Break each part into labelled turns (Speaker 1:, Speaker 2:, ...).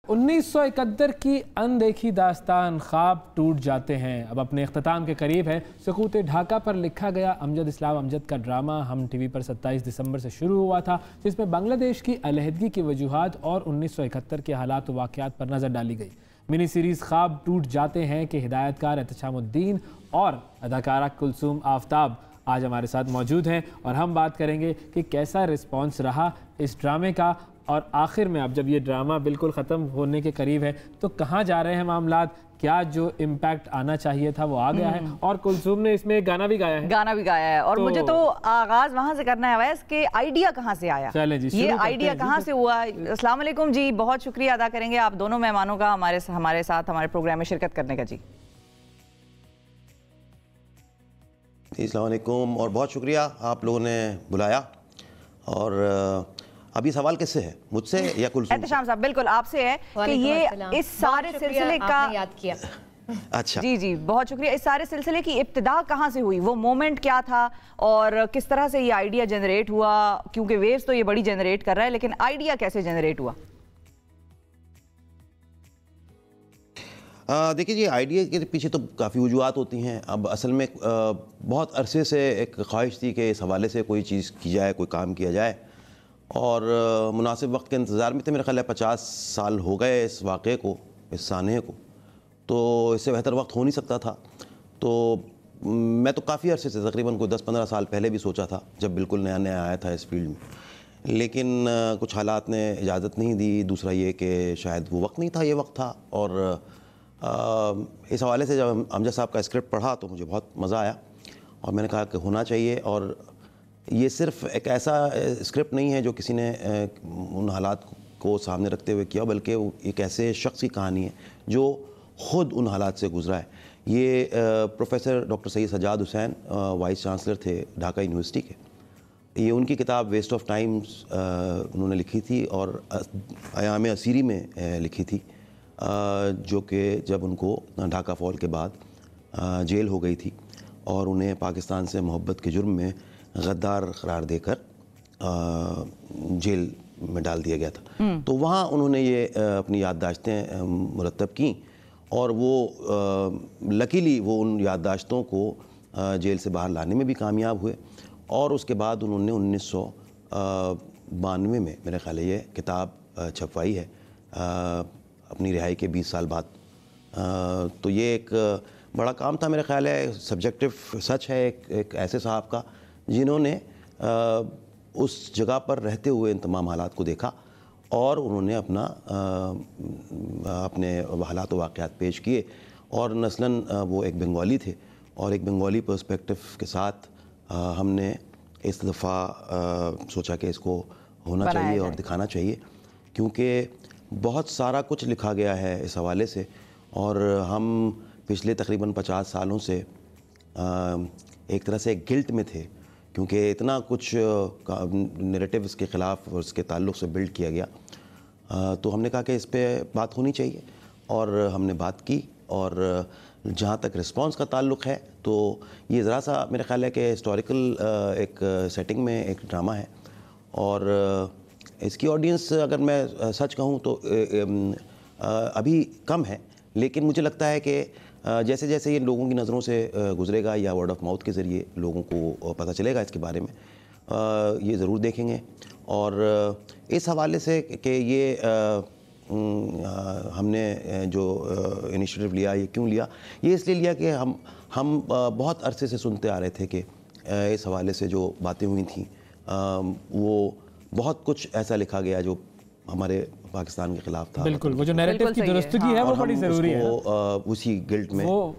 Speaker 1: 1971 की अनदेखी दास्तान ख्वाब टूट जाते हैं अब अपने इख्तिताम के करीब है। सुकूत ढाका पर लिखा गया अमजद इस्लाम अमजद का ड्रामा हम टीवी पर 27 दिसंबर से शुरू हुआ था, जिसमें बांग्लादेश की अलहदगी की वजूहात और 1971 के हालात व वाक़यात पर नज़र डाली गई। मिनी सीरीज़ ख्वाब टूट जाते हैं कि हिदायतकार एहतशामुद्दीन और अदाकारा कुलसूम आफ्ताब आज हमारे साथ मौजूद हैं और हम बात करेंगे कि कैसा रिस्पॉन्स रहा इस ड्रामे का, और आखिर में अब जब ये ड्रामा बिल्कुल ख़त्म होने के करीब है तो कहाँ जा रहे हैं मामलात, क्या जो इम्पैक्ट आना चाहिए था वो आ गया है। और कुलसूम ने इसमें गाना भी गाया है और
Speaker 2: मुझे तो आगाज वहाँ से करना है वैस कि आइडिया कहाँ से आया।
Speaker 1: चलें जी,
Speaker 2: ये आइडिया कहाँ से हुआ। अस्सलाम वालेकुम जी, बहुत शुक्रिया अदा करेंगे आप दोनों मेहमानों का हमारे साथ हमारे प्रोग्राम में शिरकत करने का। जी
Speaker 3: अस्सलाम वालेकुम और बहुत शुक्रिया आप लोगों ने बुलाया। और अभी सवाल किससे है, मुझसे या कुलसूम?
Speaker 2: एहतशाम साहब बिल्कुल आपसे है कि ये इस सारे सिलसिले का
Speaker 4: याद किया।
Speaker 3: अच्छा
Speaker 2: जी बहुत शुक्रिया। इस सारे सिलसिले की इब्तिदा कहाँ से हुई, वो मोमेंट क्या था और किस तरह से ये आइडिया जनरेट हुआ, क्योंकि वेव्स तो ये बड़ी जनरेट कर रहा है लेकिन आइडिया कैसे जनरेट हुआ?
Speaker 3: देखिए जी, आइडिया के पीछे तो काफ़ी वजूहात होती हैं। अब असल में बहुत अरसे से एक ख्वाहिश थी कि इस हवाले से कोई चीज़ की जाए, कोई काम किया जाए, और मुनासिब वक्त के इंतज़ार में थे। मेरा ख्याल है 50 साल हो गए इस वाक़े को, इस सानहे को, तो इससे बेहतर वक्त हो नहीं सकता था। तो मैं तो काफ़ी अरसे से, तकरीबन कोई 10-15 साल पहले भी सोचा था, जब बिल्कुल नया नया आया था इस फील्ड में, लेकिन कुछ हालात ने इजाज़त नहीं दी। दूसरा ये कि शायद वो वक्त नहीं था, ये वक्त था। और इस हवाले से जब अमजद साहब का स्क्रिप्ट पढ़ा तो मुझे बहुत मज़ा आया और मैंने कहा कि होना चाहिए। और ये सिर्फ़ एक ऐसा स्क्रिप्ट नहीं है जो किसी ने उन हालात को सामने रखते हुए किया, बल्कि एक ऐसे शख्स की कहानी है जो ख़ुद उन हालात से गुज़रा है। ये professor doctor Syed Sajjad Hussain vice chancellor थे ढाका यूनिवर्सिटी के। ये उनकी किताब वेस्ट ऑफ टाइम्स उन्होंने लिखी थी और अयाम असीरी में लिखी थी, जो कि जब उनको ढाका फॉल के बाद जेल हो गई थी और उन्हें पाकिस्तान से मोहब्बत के जुर्म में गद्दार करार देकर जेल में डाल दिया गया था। तो वहाँ उन्होंने ये अपनी याददाश्तें मुरतब की और वो लकीली वो उन याददाश्तों को जेल से बाहर लाने में भी कामयाब हुए। और उसके बाद उन्होंने 1992 में मेरे ख्याल है ये किताब छपवाई है अपनी रिहाई के 20 साल बाद। तो ये एक बड़ा काम था मेरे ख्याल है। सब्जेक्टिव सच है एक ऐसे साहब का जिन्होंने उस जगह पर रहते हुए इन तमाम हालात को देखा और उन्होंने अपने हालात व वाक़यात पेश किए। और नस्लन वो एक बंगाली थे और एक बंगाली पर्सपेक्टिव के साथ हमने इस दफ़ा सोचा कि इसको होना चाहिए और दिखाना चाहिए, क्योंकि बहुत सारा कुछ लिखा गया है इस हवाले से और हम पिछले तकरीबन 50 सालों से एक तरह से गिल्ट में थे, क्योंकि इतना कुछ नैरेटिव्स के ख़िलाफ़ और उसके ताल्लुक़ से बिल्ड किया गया। तो हमने कहा कि इस पे बात होनी चाहिए और हमने बात की। और जहाँ तक रिस्पांस का ताल्लुक़ है तो ये ज़रा सा मेरा ख़्याल है कि हिस्टोरिकल एक सेटिंग में एक ड्रामा है और इसकी ऑडियंस अगर मैं सच कहूँ तो अभी कम है, लेकिन मुझे लगता है कि जैसे जैसे ये लोगों की नज़रों से गुजरेगा या वर्ड ऑफ माउथ के ज़रिए लोगों को पता चलेगा इसके बारे में, ये ज़रूर देखेंगे। और इस हवाले से कि ये हमने जो इनिशिएटिव लिया, ये क्यों लिया, ये इसलिए लिया कि हम बहुत अरसे से सुनते आ रहे थे कि इस हवाले से जो बातें हुई थी वो बहुत कुछ ऐसा लिखा गया जो हमारे पाकिस्तान के खिलाफ था।
Speaker 1: बिल्कुल, वो जो नैरेटिव की दुरुस्तगी है वो बड़ी ज़रूरी है।
Speaker 3: उसी गिल्ट में
Speaker 1: वो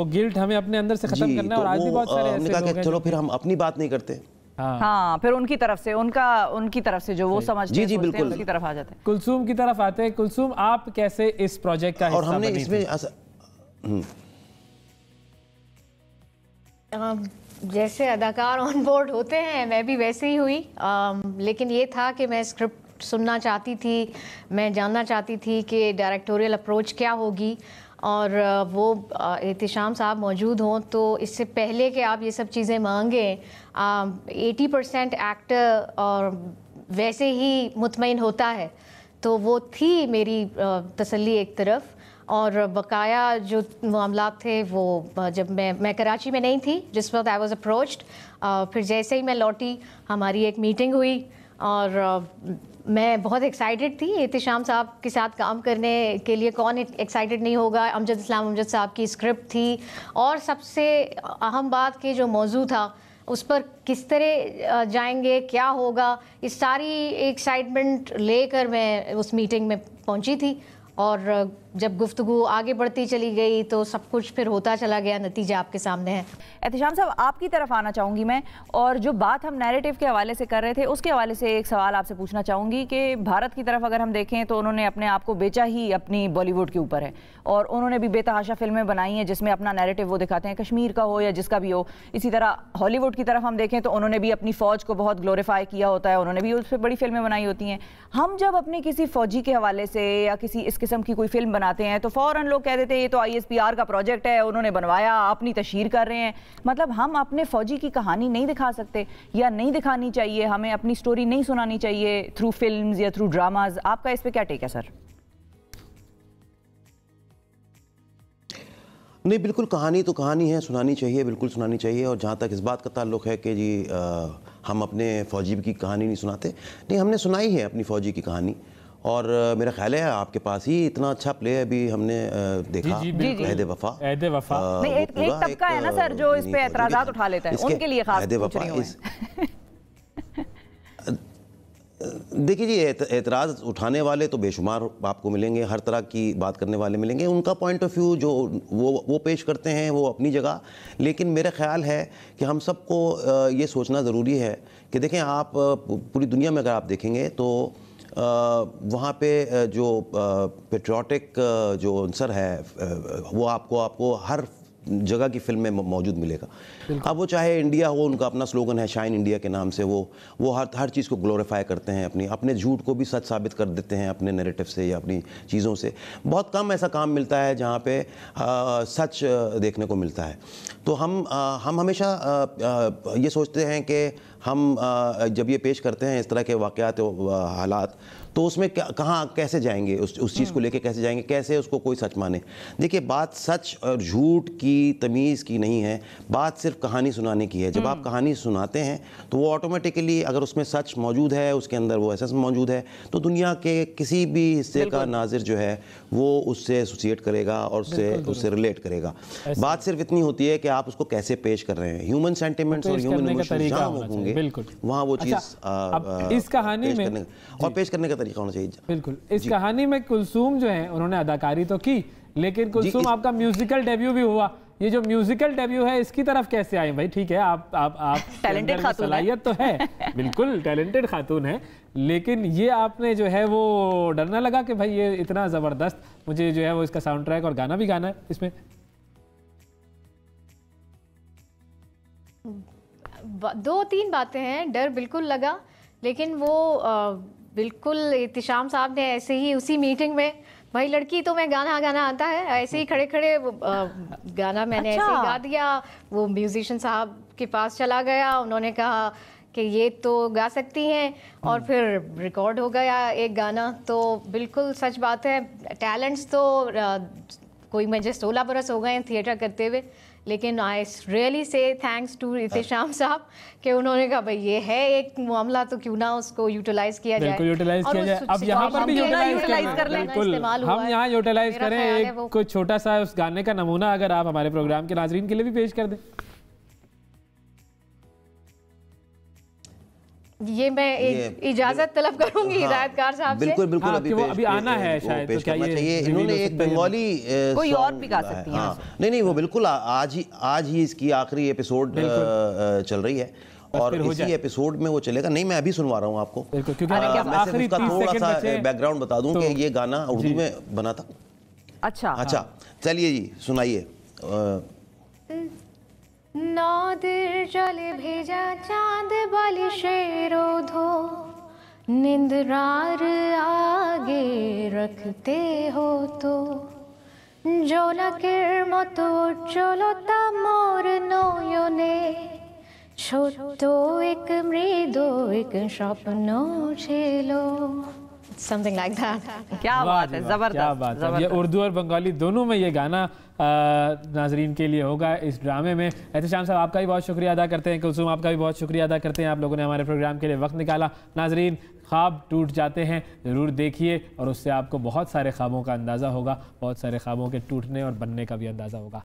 Speaker 1: गिल्ट हमें अपने अंदर से ख़त्म करना है। और आज भी बहुत सारे ऐसे लोग हैं,
Speaker 3: चलो फिर हम अपनी बात नहीं करते,
Speaker 2: हाँ फिर उनकी तरफ से उनकी तरफ से जो वो समझते हैं, बिल्कुल उनकी तरफ आ जाते हैं।
Speaker 1: कुलसूम की तरफ आते हैं। कुलसूम, आप कैसे इस प्रोजेक्ट का
Speaker 3: और हमने इसमें
Speaker 4: जैसे अदाकार ऑन बोर्ड होते हैं मैं भी वैसे ही हुई, लेकिन ये था कि मैं स्क्रिप्ट सुनना चाहती थी, मैं जानना चाहती थी कि डायरेक्टोरियल अप्रोच क्या होगी और वो एहतशाम साहब मौजूद हों तो इससे पहले कि आप ये सब चीज़ें मांगें 80% एक्टर और वैसे ही मुतमईन होता है तो वो थी मेरी तसल्ली एक तरफ। और बकाया जो मामला थे वो जब मैं कराची में नहीं थी जिस वक्त आई वॉज अप्रोच्ड, फिर जैसे ही मैं लौटी हमारी एक मीटिंग हुई और मैं बहुत एक्साइटेड थी। एहतिशाम साहब के साथ काम करने के लिए कौन एक्साइटेड नहीं होगा। अमजद इस्लाम अमजद साहब की स्क्रिप्ट थी और सबसे अहम बात कि जो मौजू था उस पर किस तरह जाएंगे, क्या होगा, इस सारी एक्साइटमेंट लेकर मैं उस मीटिंग में पहुंची थी। और जब गुफ्तगू आगे बढ़ती चली गई तो सब कुछ फिर होता चला गया, नतीजा आपके सामने है।
Speaker 2: एहतिशाम साहब, आपकी तरफ आना चाहूँगी मैं, और जो बात हम नैरेटिव के हवाले से कर रहे थे उसके हवाले से एक सवाल आपसे पूछना चाहूँगी कि भारत की तरफ अगर हम देखें तो उन्होंने अपने आप को बेचा ही अपनी बॉलीवुड के ऊपर है, और उन्होंने भी बेतहाशा फिल्में बनाई हैं जिसमें अपना नैरेटिव वो दिखाते हैं, कश्मीर का हो या जिसका भी हो। इसी तरह हॉलीवुड की तरफ हम देखें तो उन्होंने भी अपनी फ़ौज को बहुत ग्लोरीफाई किया होता है, उन्होंने भी उस पर बड़ी फिल्में बनाई होती हैं। हम जब अपनी किसी फ़ौजी के हवाले से या किसी इस किस्म की कोई फिल्म बनाते हैं तो फ़ौरन लोग कह देते हैं ये तो ISPR का प्रोजेक्ट है, उन्होंने बनवाया, अपनी तशहीर कर रहे हैं। मतलब हम अपने फ़ौजी की कहानी नहीं दिखा सकते या नहीं दिखानी चाहिए, हमें अपनी स्टोरी नहीं सुनानी चाहिए थ्रू फिल्म्स या थ्रू ड्रामाज। आपका इस पर क्या टेक है सर?
Speaker 3: नहीं, बिल्कुल कहानी तो कहानी है, सुनानी चाहिए, बिल्कुल सुनानी चाहिए। और जहाँ तक इस बात का ताल्लुक़ है कि जी हम अपने फ़ौजी की कहानी नहीं सुनाते, नहीं, हमने सुनाई है अपनी फ़ौजी की कहानी। और मेरा ख्याल है आपके पास ही इतना अच्छा प्ले अभी हमने देखा, अहद वफ़ा।
Speaker 2: नहीं, एक तबका है ना सर जो इस पे एतराज़ात उठा लेता है, उनके लिए खास पूछ रही हूं।
Speaker 3: देखिए जी, एतराज़ उठाने वाले तो बेशुमार आपको मिलेंगे, हर तरह की बात करने वाले मिलेंगे। उनका पॉइंट ऑफ व्यू जो वो पेश करते हैं वो अपनी जगह, लेकिन मेरा ख्याल है कि हम सबको ये सोचना ज़रूरी है कि देखें, आप पूरी दुनिया में अगर आप देखेंगे तो वहाँ पे जो पेट्रियाटिक जो अंसर है वो आपको हर जगह की फिल्म में मौजूद मिलेगा। अब वो चाहे इंडिया हो, उनका अपना स्लोगन है शाइन इंडिया के नाम से, वो हर चीज़ को ग्लोरीफाई करते हैं, अपने झूठ को भी सच साबित कर देते हैं अपने नैरेटिव से या अपनी चीज़ों से। बहुत कम ऐसा काम मिलता है जहाँ पे सच देखने को मिलता है। तो हम हमेशा ये सोचते हैं कि हम जब ये पेश करते हैं इस तरह के वाक़यात हालात, तो उसमें कहाँ कैसे जाएंगे, उस चीज़ को लेके कैसे जाएंगे, कैसे उसको कोई सच माने। देखिए, बात सच और झूठ की तमीज़ की नहीं है, बात सिर्फ कहानी सुनाने की है। जब आप कहानी सुनाते हैं तो वो ऑटोमेटिकली, अगर उसमें सच मौजूद है, उसके अंदर वो एसेंस मौजूद है, तो दुनिया के किसी भी हिस्से का नाज़िर जो है वो उससे एसोसिएट करेगा और उससे रिलेट करेगा। बात सिर्फ इतनी होती है कि आप उसको कैसे पेश कर रहे हैं। ह्यूमन सेंटिमेंट्स और ह्यूमन इमोशंस जहाँ होंगे वहाँ वो चीज़
Speaker 1: इस कहानी में
Speaker 3: और पेश करने का तरीका होना चाहिए।
Speaker 1: बिल्कुल। इस कहानी में कुलसूम जो है उन्होंने अदाकारी तो की, लेकिन कुलसूम आपका म्यूजिकल डेब्यू भी हुआ। ये जो म्यूजिकल डेब्यू है इसकी तरफ कैसे आए भाई? ठीक है, आप
Speaker 2: टैलेंटेड खातून,
Speaker 1: सलाहियत तो है, बिल्कुल टैलेंटेड खातून है, लेकिन ये आपने जो है वो डर ना लगा कि भाई ये इतना ज़बरदस्त, मुझे जो है वो इसका साउंड ट्रैक और गाना भी गाना है इसमें?
Speaker 4: दो तीन बातें हैं। डर बिल्कुल लगा, लेकिन वो बिल्कुल एहतिशाम साहब ने ऐसे ही उसी मीटिंग में, भाई लड़की तो मैं गाना आता है, ऐसे ही खड़े खड़े गाना मैंने ऐसे ही गा दिया। वो म्यूजिशियन साहब के पास चला गया, उन्होंने कहा कि ये तो गा सकती हैं, और फिर रिकॉर्ड हो गया एक गाना। तो बिल्कुल सच बात है, टैलेंट्स तो कोई मुझे 16 बरस हो गए हैं थिएटर करते हुए, लेकिन I really say thanks to Ehtisham sahab कि उन्होंने कहा भाई ये है एक मामला, तो क्यों ना उसको यूटिलाइज किया जाए।
Speaker 1: अब यहाँ पर भी यूटिलाइज कर लें, हम यहाँ यूटिलाइज करें। एक कोई छोटा सा उस गाने का नमूना अगर आप हमारे प्रोग्राम के नाजरीन के लिए भी पेश कर दें।
Speaker 4: ये मैं इजाजत तलब करूंगी हिदायतकार साहब से।
Speaker 3: बिल्कुल बिल्कुल,
Speaker 1: अभी आना है शायद, तो क्या ये
Speaker 3: इन्होंने एक बंगाली
Speaker 2: कोई और भी गा सकती है।
Speaker 3: नहीं, वो बिल्कुल आज ही इसकी आखिरी एपिसोड चल रही है और इसी एपिसोड में वो चलेगा। नहीं, मैं अभी सुनवा रहा हूँ आपको,
Speaker 1: क्योंकि
Speaker 3: मैं सिर्फ उसका थोड़ा सा बैकग्राउंड बता दूं कि ये गाना उर्दू में बना था। अच्छा, चलिए जी सुनाइए।
Speaker 4: नादिर जले भेजा चांद वाली शेरो धो, निंदरार आगे रखते हो तो, জোনাকের মতো চলতা মোর নয়নে, ছোট্ট এক মৃদু এক স্বপ্ন ছিল। Something like that.
Speaker 2: क्या बात है, जबरदस्त,
Speaker 1: क्या बात है। ये उर्दू और बंगाली दोनों में ये गाना नाजरीन के लिए होगा इस ड्रामे में। एहतशाम साहब आपका भी बहुत शुक्रिया अदा करते हैं, कुलसूम आपका भी बहुत शुक्रिया अदा करते हैं, आप लोगों ने हमारे प्रोग्राम के लिए वक्त निकाला। नाजरीन, ख्वाब टूट जाते हैं ज़रूर देखिए और उससे आपको बहुत सारे ख्वाबों का अंदाज़ा होगा, बहुत सारे ख्वाबों के टूटने और बनने का भी अंदाज़ा होगा।